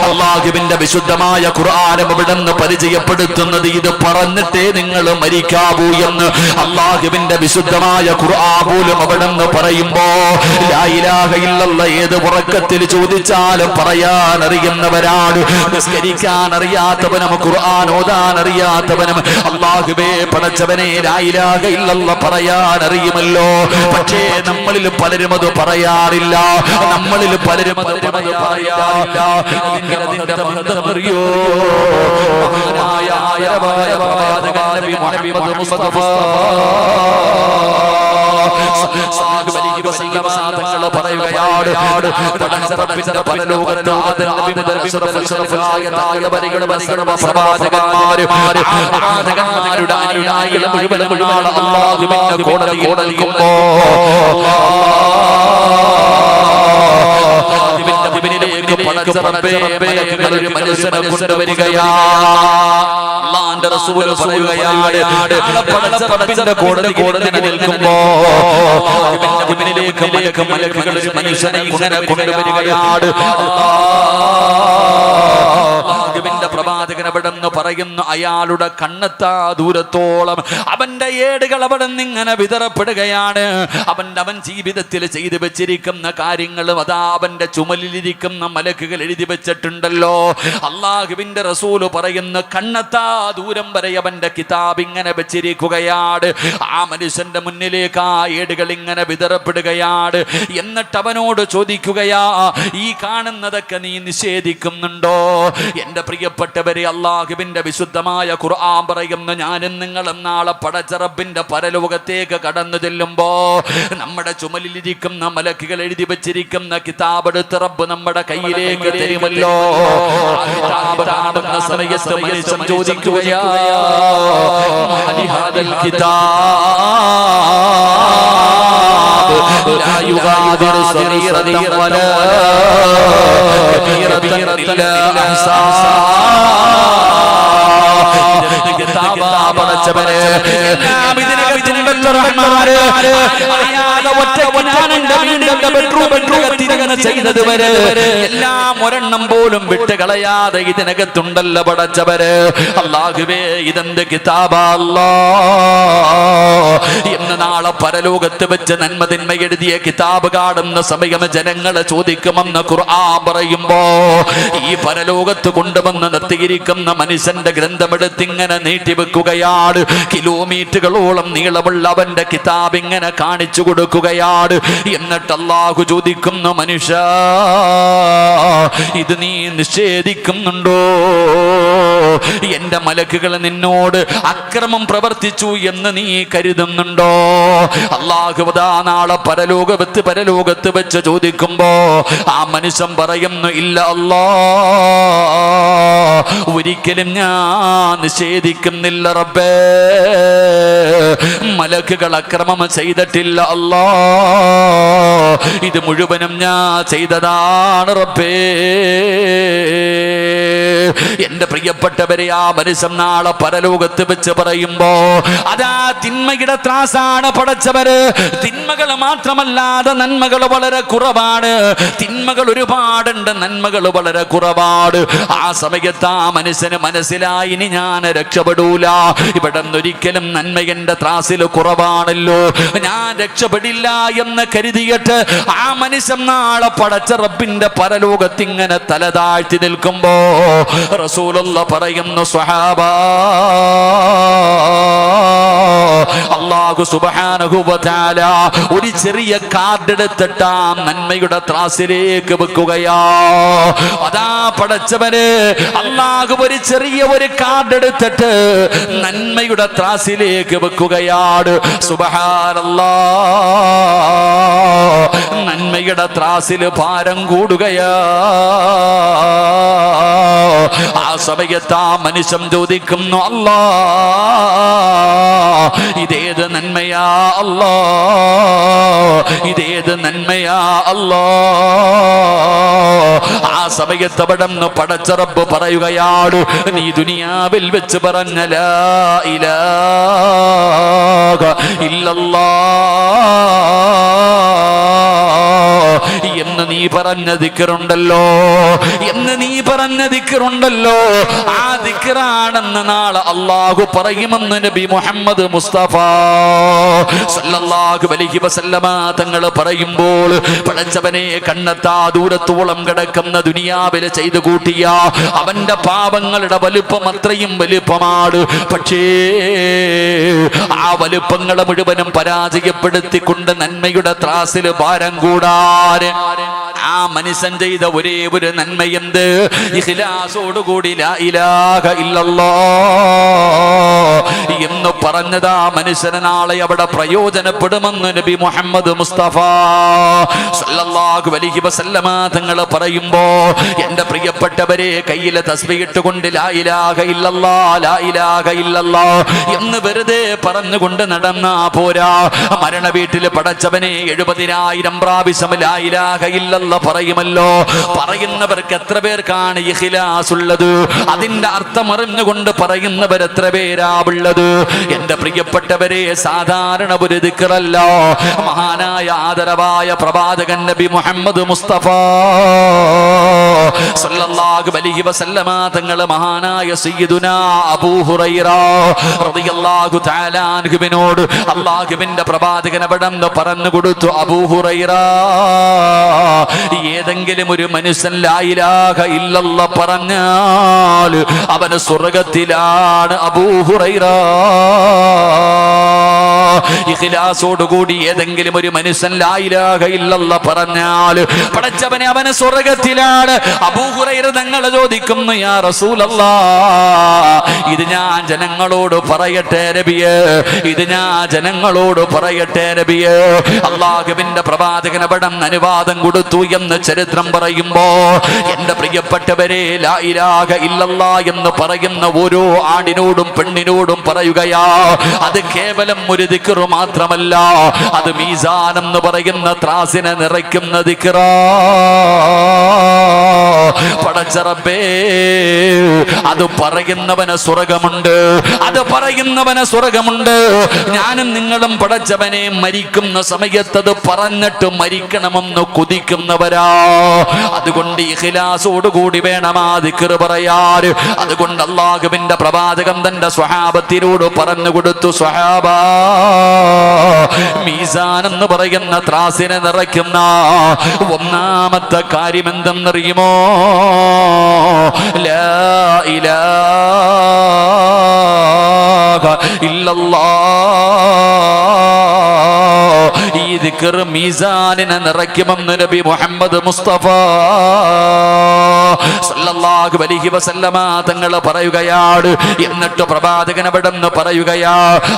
അല്ലാഹുവിന്റെ വിശുദ്ധമായ ഖുർആനും ഇവിടുന്ന് പരിചയപ്പെടുത്തുന്നത് ഇത് പറഞ്ഞിട്ടേ നിങ്ങൾ മരിക്കാവൂ എന്ന്. അല്ലാഹുവിന്റെ വിശുദ്ധമായ ഖുർആൻ പോലും അവിടുന്ന് പറയുമ്പോ ലാ ഇലാഹ ഇല്ലല്ലാഹ് ഏത് ഉറക്കത്തിൽ ചോദിച്ചാലും പറയാൻ അറിയുന്നവരാണ്. നിസ്കരിക്കാൻ അറിയാത്തവനും ഖുർആൻ ഓതാൻ അറിയാത്തവനും അല്ലാഹുവേ പടച്ചവനെ ലാ ഇലാഹ ഇല്ലല്ലാഹ് പറയാൻ അറിയുമല്ലോ. പക്ഷേ നമ്മളിൽ പലരും അത് പറയാറില്ല. നമ്മളിൽ പലരും അത് പറയാറില്ല. അതിന്റെ ബന്ധമറിയോ? മഹാനായ പ്രവാചകൻ നബി മുഹമ്മദ് മുസ്തഫ തങ്ങൾ പറയുകയാണ്, പടച്ചറപ്പിന്റെ പരലോകത്ത് ആദം നബി മുതൽ അഷ്റഫുൽ പ്രവാചകന്മാരുടെ അനുയായികൾ മുഴുവനും അല്ലാഹുവിന്റെ കോടതിയിൽ നിൽക്കുമ്പോൾ ഒരു മനുഷ്യനെ കൊണ്ടുവരികയാണ്. അല്ലാഹുവിന്റെ റസൂൽ പറയുകയാണ്, പടച്ചറപ്പിന്റെ കോടതി നിൽക്കുമ്പോ മലക്കുകൾ ഒരു മനുഷ്യനെ ഇങ്ങനെ കൊണ്ടുവരികയാണ്. അല്ലാഹുവിന്റെ പ്രവാചകൻ അവിടെന്ന് പറയുന്നു, അയാളുടെ കണ്ണെത്താ ദൂരത്തോളം അവന്റെ ഏടുകൾ അവിടെ നിന്ന് ഇങ്ങനെ വിതറപ്പെടുകയാണ്. അവൻ ജീവിതത്തിൽ ചെയ്തു വെച്ചിരിക്കുന്ന കാര്യങ്ങളും അതാ അവന്റെ ചുമലിലിരിക്കുന്ന മലക്കുകൾ എഴുതി വെച്ചിട്ടുണ്ടല്ലോ. അല്ലാഹുവിന്റെ റസൂല് പറയുന്നു, കണ്ണെത്താ ദൂരം വരെ അവന്റെ കിതാബ് ഇങ്ങനെ വെച്ചിരിക്കുകയാണ്. ആ മനുഷ്യന്റെ മുന്നിലേക്ക് ആ ഏടുകൾ ഇങ്ങനെ വിതറപ്പെടുകയാണ്. എന്നിട്ട് അവനോട് ചോദിക്കുകയാ, ഈ കാണുന്നതൊക്കെ നീ നിഷേധിക്കുന്നുണ്ടോ? എന്റെ പ്രിയപ്പെട്ടവരെ, അല്ലാഹുവിന്റെ വിശുദ്ധമായ ഖുർആൻ പറയുന്നു, ഞാനും നിങ്ങളും നാളെ പടച്ചറപ്പിന്റെ പരലോകത്തേക്ക് കടന്നു ചെല്ലുമ്പോ നമ്മുടെ ചുമലിലിരിക്കുന്ന മലക്കുകൾ എഴുതി വെച്ചിരിക്കുന്ന കിതാബ് എടുത്ത് റബ്ബ് നമ്മുടെ കയ്യിലേക്ക് തരുമല്ലോ. കാണുന്ന സമയത്ത് മനുഷ്യൻ ചോദിക്കുകയാ, ഹാദിൽ കിതാബ് ലാ യുഗാദിറു സഗീറതൻ വലാ കബീറതൻ ഇല്ലാ അഹ്സാഹാ. പടച്ചവനെ എല്ലാം ഇതിനകത്തുണ്ടല്ലോ റഹ്മാനെ. അറിയാതെ ചെയ്തത് വരെ എല്ലാം ഒരെണ്ണം പോലും വിട്ടുകളയാതെ ഇതിനകത്തുണ്ടല്ലോ പടച്ചവരെ. അല്ലാഹുവേ, ഇതെന്ത് കിതാബാ അല്ലാഹ് എന്ന് നാളെ പരലോകത്ത് വെച്ച് നന്മതിന്മ എഴുതിയ കിതാബ് കാണുന്ന സമയം ജനങ്ങളെ ചോദിക്കുമെന്ന് ഖുർആൻ പറയുമ്പോ ഈ പരലോകത്ത് കൊണ്ടുവന്ന് നിർത്തിയിരിക്കുന്ന മനുഷ്യന്റെ ഗ്രന്ഥമെടുത്തിങ്ങനെ നീട്ടിവെക്കുകയാണ്. കിലോമീറ്ററുകളോളം നീളമുള്ള അവന്റെ കിതാബ് ഇങ്ങനെ കാണിച്ചു കൊടുക്കുകയാണ്. എന്നിട്ട് അല്ലാഹു ചോദിക്കുന്നു, മനുഷ്യ, ഇത് നീ നിഷേധിക്കുന്നുണ്ടോ? എന്റെ മലക്കുകൾ നിന്നോട് അക്രമം പ്രവർത്തിച്ചു എന്ന് നീ കരുതുന്നുണ്ടോ? അല്ലാഹു നാളെ പരലോകത്ത് വെച്ച് ചോദിക്കുമ്പോ ആ മനുഷ്യൻ പറയുന്നു, ഇല്ല അല്ലാഹ്, ഒരിക്കലും ഞാൻ നിഷേധിക്കുന്നില്ല റബ്ബേ. മലക്കുകൾ അക്രമം ചെയ്തിട്ടില്ല അല്ലാഹ്, ഇത് മുഴുവനും ഞാൻ ചെയ്തതാണ് റബ്ബേ. എന്റെ പ്രിയ പ്രിയപ്പെട്ടവരെ, ആ മനുഷ്യൻ നാളെ പരലോകത്ത് വെച്ച് പറയുമ്പോ അതാ തിന്മയുടെ ത്രാസാണ് പടച്ചവര്. തിന്മകൾ മാത്രമല്ലാതെ നന്മകൾ വളരെ കുറവാണ്. തിന്മകൾ ഒരുപാടുണ്ട്, നന്മകൾ വളരെ കുറവാണ്. ആ സമയത്ത് ആ മനുഷ്യന് മനസ്സിലായി, ഇനി ഞാൻ രക്ഷപ്പെടൂല, ഇവിടെ ഒരിക്കലും നന്മ എന്റെ ത്രാസിൽ കുറവാണല്ലോ, ഞാൻ രക്ഷപ്പെടില്ല എന്ന് കരുതിയിട്ട് ആ മനുഷ്യൻ നാളെ പടച്ച റബ്ബിന്റെ പരലോകത്ത് ഇങ്ങനെ തല താഴ്ത്തി നിൽക്കുമ്പോ റസൂലുള്ളാഹി പറയുന്നു, സ്വഹാബാ, അല്ലാഹു സുബ്ഹാനഹു വ തആല ഒരു ചെറിയ കാർഡ് എടുത്തിട്ട് ആ നന്മയുടെ ത്രാസിലേക്ക് വെക്കുകയാ. അതാ പടച്ചവന് അല്ലാഹു ഒരു ചെറിയ ഒരു കാർഡ് എടുത്തിട്ട് നന്മയുടെ ത്രാസിലേക്ക് വെക്കുകയാണ്. സുബ്ഹാനല്ലാഹ്, നന്മയുടെ ത്രാസിൽ ഭാരം കൂടുകയാ. ആ സമയത്ത് ആ മനുഷ്യൻ ചോദിക്കുന്നു, അല്ലാ, ഇതേത് നന്മയാ അല്ലാ, ഇതേത് നന്മയാ അല്ലാ. ആ സമയത്ത് അവിടെ നിന്ന് പടച്ച റബ്ബ് പറയുകയാണ്, നീ ദുനിയാവിൽ വെച്ച് പറഞ്ഞ ലാ ഇലാഹ ഇല്ലല്ലാഹ് എന്ന് നീ പറഞ്ഞ ദിക്റുണ്ടല്ലോ, എന്ന് നീ പറഞ്ഞ ദിക്റുണ്ടല്ലോ, ആ ദിക്റാണെന്ന് നാളെ അല്ലാഹു പറയുമെന്ന് നബി മുഹമ്മദ് മുസ്തഫ സല്ലല്ലാഹു അലൈഹി വസല്ലമ തങ്ങൾ പറയുമ്പോൾ, പടച്ചവനെ കണ്ണെത്താ ദൂരത്തോളം കിടക്കുന്ന ദുനിയാവിൽ ചെയ്തു കൂട്ടിയ അവന്റെ പാപങ്ങളുടെ വലുപ്പം അത്രയും വലുപ്പമാണ്. പക്ഷേ ആ വലുപ്പങ്ങളെ മുഴുവനും പരാജയപ്പെടുത്തിക്കൊണ്ട് നന്മയുടെ ത്രാസിൽ ഭാരം കൂടാൻ ആ മനുഷ്യൻ ചെയ്ത ഒരേ ഒരു നന്മയെന്ത്? ഇഖ്ലാസോടുകൂടി ലാ ഇലാഹ ഇല്ലല്ലാഹ് എന്ന് പറഞ്ഞത് ആ മനുഷ്യന് നാളെ അവിടെ പ്രയോജനപ്പെടുമെന്ന് നബി മുഹമ്മദ് മുസ്തഫ സല്ലല്ലാഹു അലൈഹി വസല്ലമ തങ്ങൾ പറയുമ്പോ, എന്റെ പ്രിയപ്പെട്ടവരെ, കയ്യിലെ തസ്ബീഹ് ഇട്ടുകൊണ്ട് ലാ ഇലാഹ ഇല്ലല്ലാഹ് ലാ ഇലാഹ ഇല്ലല്ലാഹ് എന്ന് വെറുതെ പറഞ്ഞുകൊണ്ട് നടന്നാ പോരാ. മരണ വീട്ടിൽ പടച്ചവനെ 70,000 പ്രാവശ്യം ലാ ഇലാഹ ഇല്ലല്ലാഹ് പറയുമല്ലോ. പറയുന്നവർക്ക് എത്ര പേർക്കാണ് ഇഖ്ലാസ് ഉള്ളത്? അതിന്റെ അർത്ഥം അറിഞ്ഞുകൊണ്ട് പറയുന്നവർ എത്ര പേരാ ഉള്ളത്? എന്റെ പ്രിയപ്പെട്ടവരെ, സാധാരണ ഒരു ദിക്റല്ല. മഹാനായ ആദരവായ പ്രവാചകൻ നബി മുഹമ്മദ് മുസ്തഫ സല്ലല്ലാഹു അലൈഹി വസല്ലമ തങ്ങൾ മഹാനായ സയ്യിദുനാ അബൂ ഹുറൈറ റളിയല്ലാഹു തആല അൻഹുവിനോട് അല്ലാഹുവിന്റെ പ്രവാചകൻ അവിടെന്ന് പറഞ്ഞു കൊടുത്തു, അബൂ ഹുറൈറ, ഏതെങ്കിലും ഒരു മനുഷ്യൻ ലാ ഇലാഹ ഇല്ലല്ലാഹ് പറഞ്ഞാൽ അവന് സ്വർഗ്ഗത്തിലാണ്. അബൂ ഹുറൈറ, ഇഖ്ലാസോടുകൂടി ഏതെങ്കിലും ഒരു മനുഷ്യൻ ലാ ഇലാഹ ഇല്ലല്ലാഹ് പറഞ്ഞാൽ പടച്ചവനെ അവന് സ്വർഗ്ഗത്തിലാണ്. അബൂ ഹുറൈറ തങ്ങൾ ചോദിക്കുന്നു, യാ റസൂലല്ലാഹ്, ഇത് ഞാൻ ജനങ്ങളോട് പറയട്ടെ നബിയേ, ഇത് ഞാൻ ജനങ്ങളോട് പറയട്ടെ നബിയേ? അല്ലാഹുവിന്റെ പ്രവാചകൻ അവിടെ അനുവാദം കൊടുത്തു എന്ന് ചരിത്രം പറയുമ്പോ, എന്റെ പ്രിയപ്പെട്ടവരെ, ലാ ഇലാഹ ഇല്ലല്ലാഹ് എന്ന് പറയുന്ന ഓരോ ആണിനോടും പെണ്ണിനോടും പറയുകയാ, അത് കേവലം ഒരു ദിക്റ് മാത്രമല്ല, അത് മീസാൻ എന്ന് പറയുന്ന ത്രാസിനെ നിറയ്ക്കുന്ന ദിക്റാ. പടച്ച റബ്ബേ, അത് പറയുന്നവന് സ്വർഗ്ഗമുണ്ട്, അത് പറയുന്നവന് സ്വർഗ്ഗമുണ്ട്. ഞാനും നിങ്ങളും പടച്ചവനെ മരിക്കുന്ന സമയത്ത് അത് പറഞ്ഞിട്ട് മരിക്കണമെന്ന് കൊതിക്കുന്നവരാ. അതുകൊണ്ട് ഇഖ്ലാസോടുകൂടി വേണം ആ ദിക്റ് പറയാൻ. അതുകൊണ്ട് അല്ലാഹുവിന്റെ പ്രവാചകൻ തന്റെ സ്വഹാബത്തിനോട് പറഞ്ഞു കൊടുത്തു, സ്വഹാബാ, മീസാൻ എന്ന് പറയുന്ന ത്രാസിനെ നിറയ്ക്കുന്ന ഒന്നാമത്തെ കാര്യം എന്തെന്നറിയുമോ? ലാ ഇലാഹ ഇല്ലല്ലാഹ്. ഈ ദിക്ർ മീസാനിനെ നിറയ്ക്കുമെന്ന് നബി മുഹമ്മദ് മുസ്തഫ സല്ലല്ലാഹു അലൈഹി വസല്ലമ തങ്ങൾ പറയുകയാണ്. എന്നിട്ട് പ്രവാചകൻ അവിടെന്ന് പറയുകയാ,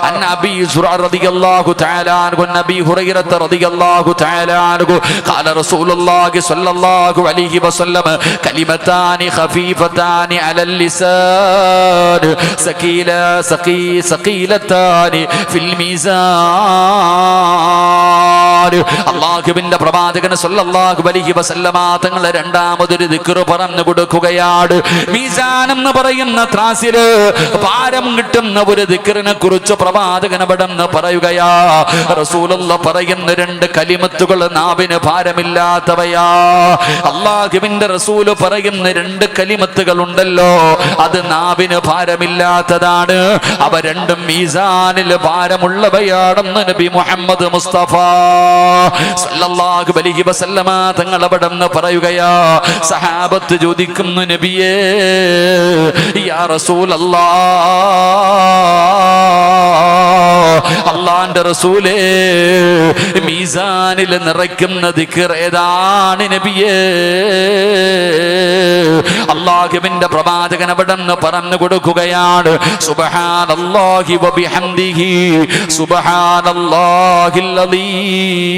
അൻ അബീ സുറ റളിയല്ലാഹു തആല അൻഹു നബി ഹുറൈറ റളിയല്ലാഹു തആല അൻഹു ഖാല റസൂലുള്ളാഹി സ്വല്ലല്ലാഹു അലൈഹി വസല്ലം, കലിമതാനി ഖഫീഫതാനി അലൽ ലിസാൻ സഖീലതാനി ഫിൽ മീസാൻ. അല്ലാഹുവിന്റെ പ്രവാചകൻ സല്ലല്ലാഹു അലൈഹി വസല്ലമ തങ്ങൾ രണ്ടാമതൊരു ദിക്ർ പറഞ്ഞു കൊടുക്കുകയാണ്. മീസാൻ എന്ന് പറയുന്ന ത്രാസിൽ ഭാരം കിട്ടുന്ന ഒരു ദിക്റിനെ കുറിച്ച് പ്രവാചകൻ അവിടെന്ന് പറയുകയാ. റസൂലുള്ളാഹി പറയുന്ന രണ്ട് കലിമത്തുകൾ നാവിന് ഭാരമില്ലാത്തവയാ. അല്ലാഹുവിന്റെ റസൂൽ പറയുന്ന രണ്ട് കലിമത്തുകൾ ഉണ്ടല്ലോ, അത് നാവിന് ഭാരമില്ലാത്തതാണ്. അവ രണ്ടും മീസാനിൽ ഭാരമുള്ളവയാണെന്ന് നബി മുഹമ്മദ് മുസ്തഫ സല്ലല്ലാഹു അലൈഹി വസല്ലമ തങ്ങൾ അവിടെന്ന് പറയുകയാ. സഹാബത്ത് ചോദിക്കുന്നു, നബിയേ യാ റസൂലല്ലാഹ്, അല്ലാഹുവിന്റെ റസൂലേ, മീസാനിൽ നിറയ്ക്കുന്ന ദിക്ർ ഏതാണ് നബിയേ? അല്ലാഹുവിന്റെ പ്രവാചകൻ അവിടെന്ന് പറഞ്ഞു കൊടുക്കുകയാണ്, സുബ്ഹാനല്ലാഹി വബിഹംദിഹി സുബ്ഹാനല്ലാഹിൽ അലീം.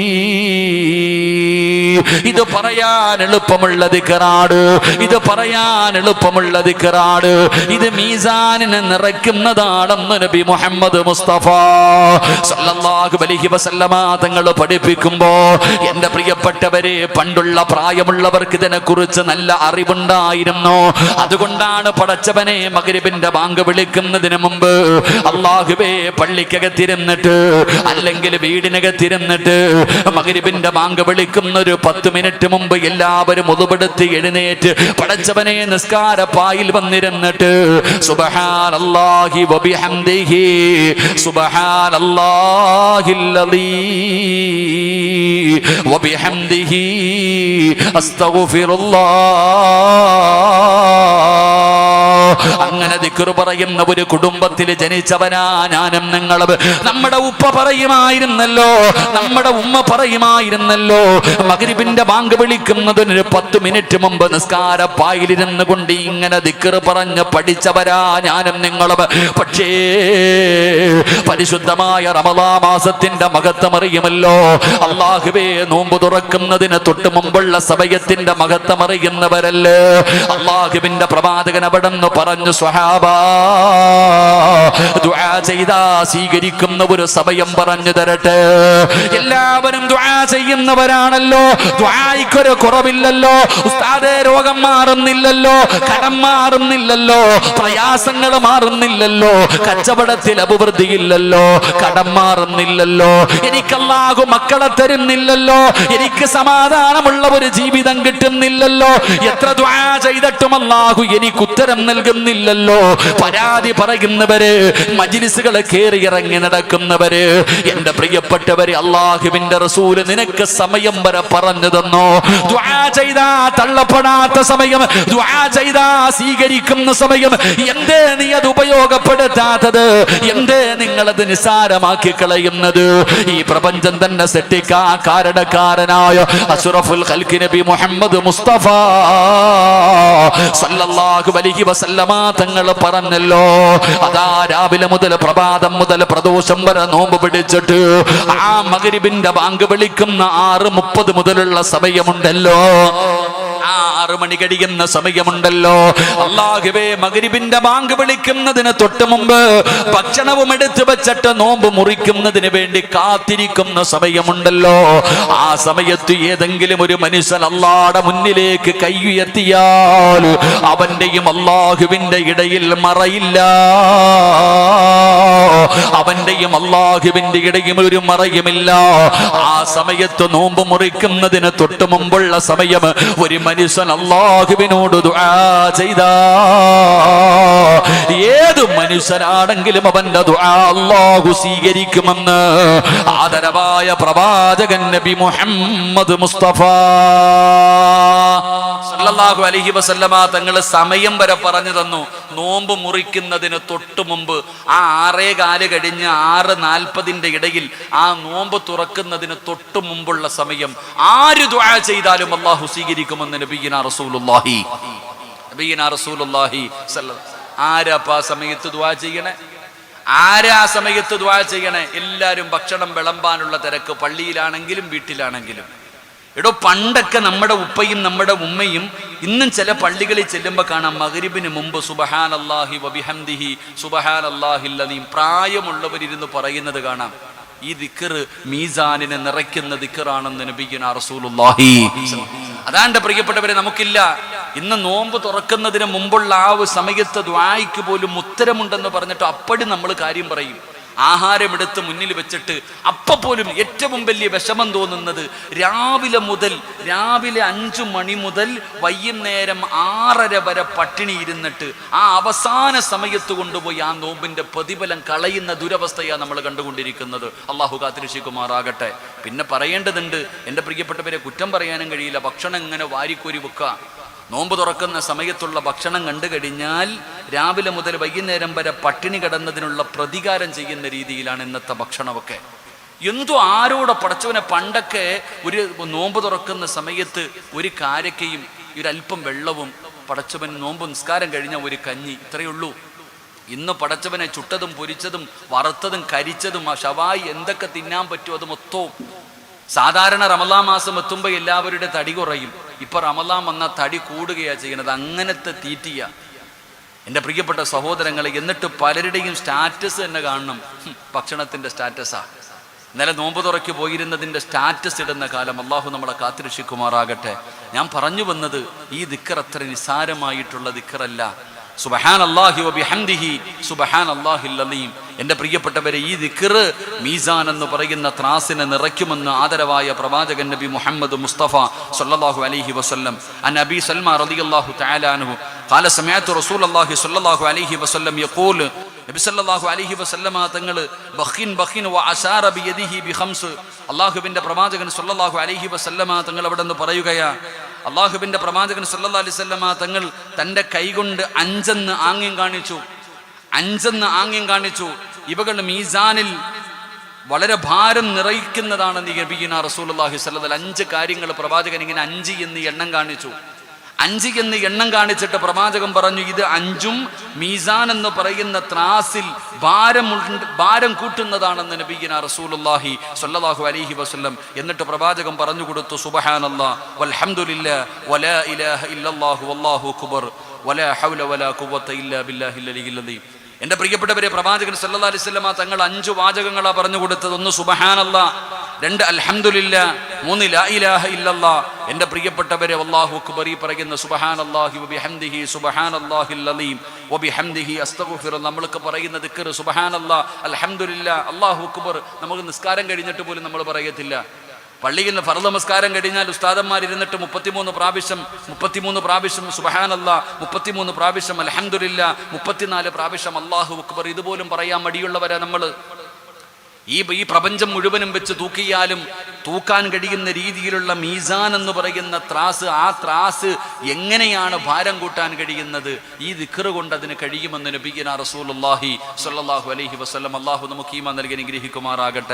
ഇത് പറയാൻ എളുപ്പമുള്ള ദിക്റാണ്, ഇത് പറയാൻ എളുപ്പമുള്ള ദിക്റാണ്. ഇത് മീസാനിനെ നിറയ്ക്കുന്നതാണെന്ന് നബി മുഹമ്മദ് മുസ്തഫ സല്ലല്ലാഹു അലൈഹി വസല്ലമ തങ്ങൾ പഠിപ്പിക്കുമ്പോ, എന്റെ പ്രിയപ്പെട്ടവരെ, പണ്ടുള്ള പ്രായമുള്ളവർക്ക് ഇതിനെ കുറിച്ച് നല്ല അറിവുണ്ടായിരുന്നു. അതുകൊണ്ടാണ് പടച്ചവനെ മഗ്രിബിന്റെ ബാങ്ക് വിളിക്കുന്നതിന് മുമ്പ് അല്ലാഹുവേ പള്ളിക്കകത്തിരുന്നിട്ട് അല്ലെങ്കിൽ വീടിനകത്തിരുന്നിട്ട് മഗ്രിബിന്റെ ബാങ്ക് വിളിക്കുന്ന ഒരു 10 മിനിറ്റ് മുമ്പ് എല്ലാവരും ഉളുവെടുത്ത് എഴുന്നേറ്റ് പടച്ചവനെ നിസ്കാരപ്പായിൽ വന്നിരുന്നിട്ട് സുബ്ഹാനല്ലാഹി വബിഹംദിഹി സുബ്ഹാനല്ലാഹിൽ അലീം വബിഹംദിഹി അസ്തഗ്ഫിറുല്ലാഹ്. അങ്ങനെ ദിക്ർ പറയുന്ന ഒരു കുടുംബത്തിൽ ജനിച്ചവനാ ഞാനും നിങ്ങളും. നമ്മുടെ ഉപ്പ പറയുമായിരുന്നല്ലോ, നമ്മുടെ ഉമ്മ പറയുമായിരുന്നല്ലോ, മഗ്രിബിന്റെ ബാങ്ക് വിളിക്കുന്നതിന് 10 മിനിറ്റ് മുമ്പ് നിസ്കാരപ്പായിലിരുന്ന് കൊണ്ട് ഇങ്ങനെ ദിക്ർ പറഞ്ഞ് പഠിച്ചവരാ ഞാനും നിങ്ങളും. പക്ഷേ പരിശുദ്ധമായ റമളാൻ മാസത്തിന്റെ മഹത്വം അറിയുമല്ലോ. അല്ലാഹുവേ, നോമ്പ് തുറക്കുന്നതിന് തൊട്ട് മുമ്പുള്ള സമയത്തിന്റെ മഹത്വം അറിയുന്നവരല്ലേ. അല്ലാഹുവിന്റെ പ്രവാചകൻ അവിടെന്ന് പറഞ്ഞു, സ്വഹാബാ, ദുആ ചെയ്താ സ്വീകരിക്കുന്ന ഒരു സമയം പറഞ്ഞു തരട്ടെ. എല്ലാവരും ദുആ ചെയ്യുന്നവരാണല്ലോ, ദുആയ്ക്കൊരു കുറവില്ലല്ലോ. ഉസ്താദേ, രോഗം മാറുന്നില്ലല്ലോ, കടം മാറുന്നില്ലല്ലോ, പ്രയാസങ്ങൾ മാറുന്നില്ലല്ലോ, കച്ചവടത്തിൽ അഭിവൃദ്ധിയില്ലല്ലോ, കടം മാറുന്നില്ലല്ലോ, എനിക്ക് അല്ലാഹു മക്കളെ തരുന്നില്ലല്ലോ, എനിക്ക് സമാധാനമുള്ള ഒരു ജീവിതം കിട്ടുന്നില്ലല്ലോ, എത്ര ദുആ ചെയ്തിട്ടും അല്ലാഹു എനിക്ക് ഉത്തരം നൽകുന്നില്ലല്ലോ. പരാതി പറയുന്നവര്, മജ്ലിസുകളെ കേറി ഇറങ്ങി നടക്കുന്നവര്, എന്റെ പ്രിയപ്പെട്ടവര്, അല്ലാഹുവിന്റെ റസൂല് നിനക്ക് സമയം വരെ പറഞ്ഞു തന്നോ. ദുആ ചെയ്താ തള്ളപ്പെടാത്ത സമയം, ദുആ ചെയ്താ സ്വീകരിക്കുന്ന സമയം, എന്തേ നീ അത് ഉപയോഗപ്പെടുത്താത്തത്? എന്തേ നിങ്ങളത് നിസാരമാക്കി കളയുന്നത്? ഈ പ്രപഞ്ചം തന്നെ സെട്ടിക്കാ കാരണക്കാരനായ അഷ്റഫുൽ ഖൽഖി നബി മുഹമ്മദ് മുസ്തഫ സല്ലല്ലാഹു അലൈഹി വസല്ലമ തങ്ങൾ പറഞ്ഞല്ലോ, അതാ രാവിലെ മുതൽ പ്രഭാതം മുതൽ പ്രദോഷം വരെ നോമ്പ് പിടിച്ചിട്ട് ആ മഗ്രിബിന്റെ ബാങ്ക് വിളിക്കുന്ന 6:30 മുതലുള്ള സമയമുണ്ടല്ലോ, 6 മണി കഴിയുന്ന സമയമുണ്ടല്ലോ, അല്ലാഹുവേ, മഗ്രിബിന്റെ ബാങ്ക് വിളിക്കുന്നതിന് തൊട്ട് മുമ്പ് ഭക്ഷണവും എടുത്തു വെച്ചിട്ട് നോമ്പ് മുറിക്കുന്നതിന് വേണ്ടി കാത്തിരിക്കുന്ന സമയമുണ്ടല്ലോ. ആ സമയത്ത് ഏതെങ്കിലും ഒരു മനുഷ്യൻ അല്ലാഹുവിന്റെ മുന്നിലേക്ക് കൈ ഉയർത്തിയാൽ അവന്റെയും അല്ലാഹുവിന്റെ ഇടയിൽ മറയില്ല, അവന്റെയും അല്ലാഹുവിന്റെ ഇടയിൽ ഒരു മറയുമില്ല. ആ സമയത്ത് നോമ്പ് മുറിക്കുന്നതിന് തൊട്ട് മുമ്പുള്ള സമയം ഒരു മനുഷ്യൻ അല്ലാഹുവിനോട് ദുആ ചെയ്താ, ഏത് മനുഷ്യനാണെങ്കിലും അവന്റെ ദുആ അല്ലാഹു സ്വീകരിക്കുമെന്ന് ആദരവായ പ്രവാചകൻ നബി മുഹമ്മദ് മുസ്തഫ സല്ലല്ലാഹു അലൈഹി വസല്ലമ തങ്ങൾ സമയം വരെ പറഞ്ഞു തന്നു. നോമ്പ് മുറിക്കുന്നതിന് തൊട്ട് മുമ്പ് ആ 6:15 കഴിഞ്ഞ് 6:40 ഇടയിൽ ആ നോമ്പ് തുറക്കുന്നതിന് തൊട്ട് മുമ്പുള്ള സമയം ആര് ദുആ ചെയ്താലും അല്ലാഹു സ്വീകരിക്കുമെന്ന് നബിയിന റസൂലുള്ളാഹി ആരാപ്പാ സമയത്ത് ദുആ ചെയ്യണേ? ആരാ സമയത്ത് ദുആ ചെയ്യണേ? എല്ലാവരും ഭക്ഷണം വിളമ്പാനുള്ള തിരക്ക്, പള്ളിയിലാണെങ്കിലും വീട്ടിലാണെങ്കിലും. എടോ, പണ്ടൊക്കെ നമ്മുടെ ഉപ്പയും നമ്മുടെ ഉമ്മയും ഇന്നും ചില പള്ളികളിൽ ചെല്ലുമ്പോൾ കാണാം മഗ്രിബിന് മുമ്പ് സുബ്ഹാനല്ലാഹി വബിഹംദിഹി സുബ്ഹാനല്ലാഹിൽ അലീം പ്രായമുള്ളവരിരുന്ന് പറയുന്നത് കാണാം. ഈ ദിക്ർ മീസാനിനെ നിറയ്ക്കുന്ന ദിക്റാണെന്ന് നബിയുനാ റസൂലുള്ളാഹി. അതാണ്ട് പ്രിയപ്പെട്ടവരെ, നമുക്കില്ല. ഇന്ന് നോമ്പ് തുറക്കുന്നതിന് മുമ്പുള്ള ആ ഒരു സമയത്ത് ദുആയ്ക്ക് പോലും ഉത്തരമുണ്ടെന്ന് പറഞ്ഞിട്ട് അപ്പടി നമ്മൾ കാര്യം പറയും. ആഹാരമെടുത്ത് മുന്നിൽ വെച്ചിട്ട് പോലും ഏറ്റവും വലിയ വിഷമം തോന്നുന്നത് രാവിലെ 5 മണി മുതൽ വൈകുന്നേരം 6:30 വരെ പട്ടിണി ഇരുന്നിട്ട് ആ അവസാന സമയത്ത് കൊണ്ടുപോയി ആ നോമ്പിന്റെ പ്രതിഫലം കളയുന്ന ദുരവസ്ഥയാണ് നമ്മൾ കണ്ടുകൊണ്ടിരിക്കുന്നത്. അള്ളാഹു കാത്തിരക്ഷിക്കുമാറാകട്ടെ. പിന്നെ പറയേണ്ടതുണ്ട്, എൻ്റെ പ്രിയപ്പെട്ടവരെ, കുറ്റം പറയാനും കഴിയില്ല. ഭക്ഷണം ഇങ്ങനെ വാരിക്കോരി വെക്കുക. നോമ്പ് തുറക്കുന്ന സമയത്തുള്ള ഭക്ഷണം കണ്ടു കഴിഞ്ഞാൽ രാവിലെ മുതൽ വൈകുന്നേരം വരെ പട്ടിണി കിടന്നതിനുള്ള പ്രതികാരം ചെയ്യുന്ന രീതിയിലാണ് ഇന്നത്തെ ഭക്ഷണമൊക്കെ. എന്തോ ആരോടെ പടച്ചവനെ, പണ്ടൊക്കെ ഒരു നോമ്പ് തുറക്കുന്ന സമയത്ത് ഒരു കാരക്കയും ഒരല്പം വെള്ളവും, പടച്ചവൻ നോമ്പ് നിസ്കാരം കഴിഞ്ഞ ഒരു കഞ്ഞി, ഇത്രയേ ഉള്ളൂ. ഇന്ന് പടച്ചവനെ ചുട്ടതും പൊരിച്ചതും വറുത്തതും കരിച്ചതും ആ ഷവായി എന്തൊക്കെ തിന്നാൻ പറ്റുമോ അത് മൊത്തവും. സാധാരണ റമളാൻ മാസം എത്തുമ്പോൾ എല്ലാവരുടെ തടി കുറയും. ഇപ്പൊ റമളാൻ വന്നാൽ തടി കൂടുകയാണ് ചെയ്യുന്നത്. അങ്ങനത്തെ തീറ്റിയ എൻ്റെ പ്രിയപ്പെട്ട സഹോദരങ്ങളെ. എന്നിട്ട് പലരുടെയും സ്റ്റാറ്റസ് തന്നെ കാണണം, ഭക്ഷണത്തിന്റെ സ്റ്റാറ്റസാ. ഇന്നലെ നോമ്പ് തുറയ്ക്ക് പോയിരുന്നതിൻ്റെ സ്റ്റാറ്റസ് ഇടുന്ന കാലം. അള്ളാഹു നമ്മളെ കാത്തിരക്ഷിക്കുമാറാകട്ടെ. ഞാൻ പറഞ്ഞു വന്നത്, ഈ ദിക്ർ അത്ര നിസാരമായിട്ടുള്ള ദിക്റല്ല. സുബ്ഹാനല്ലാഹി വബിഹംദിഹി സുബ്ഹാനല്ലാഹിൽ അലീം. എൻ്റെ പ്രിയപ്പെട്ടവരെ, ഈ ദിക്ർ മീസാൻ എന്ന് പറയുന്ന ത്രാസിനെ നിറയ്ക്കുമെന്ന് ആദരവായ പ്രവാചകൻ നബി മുഹമ്മദ് മുസ്തഫ സല്ലല്ലാഹു അലൈഹി വസല്ലം. അൻ നബി സൽമാൻ റളിയല്ലാഹു തആല അൻഹു ഖാല സമഅതു റസൂലുള്ളാഹി സല്ലല്ലാഹു അലൈഹി വസല്ലം യഖൂൽ. നബി സല്ലല്ലാഹു അലൈഹി വസല്ലമ തങ്ങൾ ബഖിൻ വഅശാറ ബിയദിഹി ബിഖംസ്. അല്ലാഹുവിൻ്റെ പ്രവാചകൻ സല്ലല്ലാഹു അലൈഹി വസല്ലമ തങ്ങൾ അവിടെ നിന്ന് പറയുകയാ, അള്ളാഹുവിന്റെ പ്രവാചകൻ സല്ലല്ലാഹു അലൈഹി വസല്ലമ തങ്ങൾ തൻ്റെ കൈകൊണ്ട് 5 ആംഗ്യം കാണിച്ചു. ഇവകൾ മീസാനിൽ വളരെ ഭാരം നിറയ്ക്കുന്നതാണെന്ന് നബിയുനാ റസൂലുള്ളാഹി സ്വല്ലല്ലാഹു അലൈഹി വസല്ലം. 5 കാര്യങ്ങൾ പ്രവാചകൻ ഇങ്ങനെ 5 എന്ന് എണ്ണം കാണിച്ചു. 5 എന്ന് എണ്ണം കാണിച്ചിട്ട് പ്രവാചകൻ പറഞ്ഞു, ഇത് 5ഉം മീസാൻ എന്ന് പറയുന്ന ത്രാസിൽ ഭാരം കൂട്ടുന്നതാണെന്ന് നബിയുനാ റസൂലുള്ളാഹി സ്വല്ലല്ലാഹു അലൈഹി വസല്ലം. എന്നിട്ട് പ്രവാചകൻ പറഞ്ഞു കൊടുത്തു, സുബ്ഹാനല്ലാഹ് വൽഹംദുലില്ലാഹ് വലാ ഇലാഹ ഇല്ലല്ലാഹു വല്ലാഹു അക്ബർ വലാ ഹൗല വലാ ഖുവത ഇല്ലാ ബില്ലാഹിൽ അലിയ്യിൽ അദീം. എൻ്റെ പ്രിയപ്പെട്ടവരെ, പ്രവാചകൻ സല്ലല്ലാഹു അലൈഹി വസല്ലമ തങ്ങൾ 5 വാചകങ്ങളാണ് പറഞ്ഞു കൊടുത്തത്. 1 സുബ്ഹാനല്ലാഹ്, 2 അൽഹംദുലില്ലാഹ്, 3 ലാ ഇലാഹ ഇല്ലല്ലാഹ്. എൻ്റെ പ്രിയപ്പെട്ടവരെ, അല്ലാഹു അക്ബർ ഈ പറയുന്ന സുബ്ഹാനല്ലാഹി വബിഹംദിഹി സുബ്ഹാനല്ലാഹിൽ അലീം വബിഹംദിഹി അസ്തഗ്ഫിറു, നമ്മൾക്ക് പറയുന്ന ദിക്ർ സുബ്ഹാനല്ലാഹ്, അൽഹംദുലില്ലാഹ്, അല്ലാഹു അക്ബർ നമുക്ക് നിസ്കാരം കഴിഞ്ഞിട്ട് പോലും നമ്മൾ പറയത്തില്ല. പള്ളിയിൽ നിന്ന് ഫർദ് നമസ്കാരം കഴിഞ്ഞാൽ ഉസ്താദന്മാർ ഇരുന്നിട്ട് 33 പ്രാവശ്യം സുബ്ഹാനല്ലാഹ്, 33 പ്രാവശ്യം അൽഹംദുലില്ലാഹ്, 34 പ്രാവശ്യം അല്ലാഹു അക്ബർ. ഇതുപോലും പറയാൻ മടിയുള്ളവരാ നമ്മൾ. ഈ പ്രപഞ്ചം മുഴുവനും വെച്ച് തൂക്കിയാലും തൂക്കാൻ കഴിയുന്ന രീതിയിലുള്ള മീസാൻ എന്ന് പറയുന്ന ത്രാസ്, ആ ത്രാസ് എങ്ങനെയാണ് ഭാരം കൂട്ടാൻ കഴിയുന്നത്? ഈ ദിക്ർ കൊണ്ട് അതിന് കഴിയുമെന്ന് നബിയുനാ റസൂലുള്ളാഹി സ്വല്ലല്ലാഹു അലൈഹി വസല്ലം. അല്ലാഹു നമുക്ക് ഈമാൻ നൽകി അനുഗ്രഹിക്കുമാറാകട്ടെ.